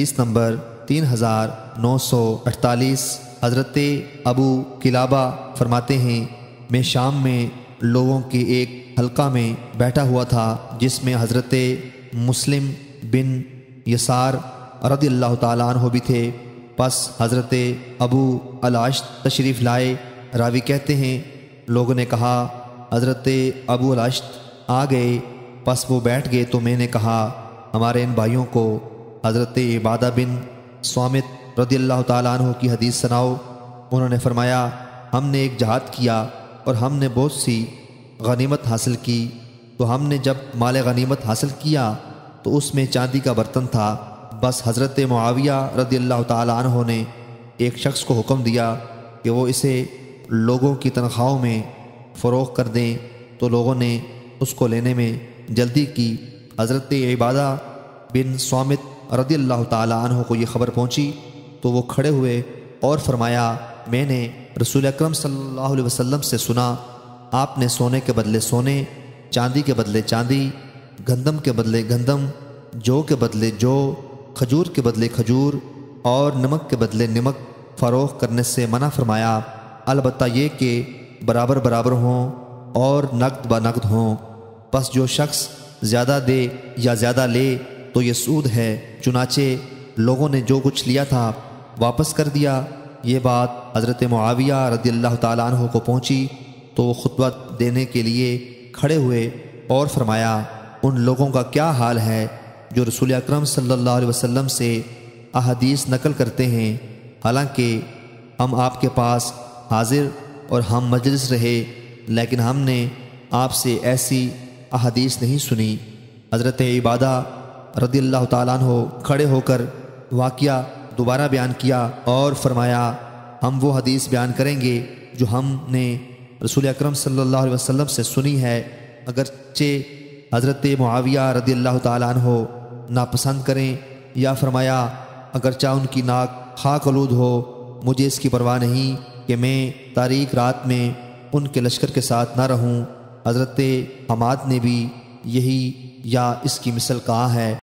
حدیث نمبر 3948۔ حضرت ابو قلابہ فرماتے ہیں میں شام میں لوگوں کے ایک حلقہ میں بیٹھا ہوا تھا جس میں حضرت مسلم بن یسار رضی اللہ تعالیٰ عنہ بھی تھے۔ پس حضرت ابو العشت تشریف لائے۔ راوی کہتے ہیں لوگوں نے کہا حضرت ابو العشت آ گئے، پس وہ بیٹھ گئے تو میں نے کہا ہمارے ان بھائیوں کو حضرت عبادہ بن صامت رضی اللہ تعالیٰ عنہ کی حدیث سناؤ۔ انہوں نے فرمایا ہم نے ایک جہاد کیا اور ہم نے بہت سی غنیمت حاصل کی، تو ہم نے جب مال غنیمت حاصل کیا تو اس میں چاندی کا برتن تھا۔ بس حضرت معاویہ رضی اللہ تعالیٰ عنہ نے ایک شخص کو حکم دیا کہ وہ اسے لوگوں کی تنخواہوں میں فروخت کر دیں، تو لوگوں نے اس کو لینے میں جلدی کی۔ حضرت عبادہ بن صامت رضی اللہ تعالیٰ عنہ کو یہ خبر پہنچی تو وہ کھڑے ہوئے اور فرمایا میں نے رسول اکرم صلی اللہ علیہ وسلم سے سنا آپ نے سونے کے بدلے سونے، چاندی کے بدلے چاندی، گندم کے بدلے گندم، جو کے بدلے جو، کھجور کے بدلے کھجور اور نمک کے بدلے نمک فروخت کرنے سے منع فرمایا، البتہ یہ کہ برابر برابر ہوں اور نقد بنقد ہوں۔ پس جو شخص زیادہ دے یا زیادہ لے تو یہ سود ہے۔ چنانچہ لوگوں نے جو کچھ لیا تھا واپس کر دیا۔ یہ بات حضرت معاویہ رضی اللہ تعالیٰ عنہ کو پہنچی تو وہ خطبہ دینے کے لیے کھڑے ہوئے اور فرمایا ان لوگوں کا کیا حال ہے جو رسول اکرم صلی اللہ علیہ وسلم سے احادیث نقل کرتے ہیں، حالانکہ ہم آپ کے پاس حاضر اور ہم مجلس رہے لیکن ہم نے آپ سے ایسی احادیث نہیں سنی۔ حضرت عبادہ رضی اللہ تعالیٰ عنہ کھڑے ہو کر واقعہ دوبارہ بیان کیا اور فرمایا ہم وہ حدیث بیان کریں گے جو ہم نے رسول اکرم صلی اللہ علیہ وسلم سے سنی ہے، اگرچہ حضرت معاویہ رضی اللہ تعالیٰ عنہ ناپسند کریں، یا فرمایا اگرچہ ان کی ناک خاک آلود ہو مجھے اس کی پرواہ نہیں کہ میں تاریک رات میں ان کے لشکر کے ساتھ نہ رہوں۔ حضرت حماد نے بھی یہی یا اس کی مثل کہا ہے۔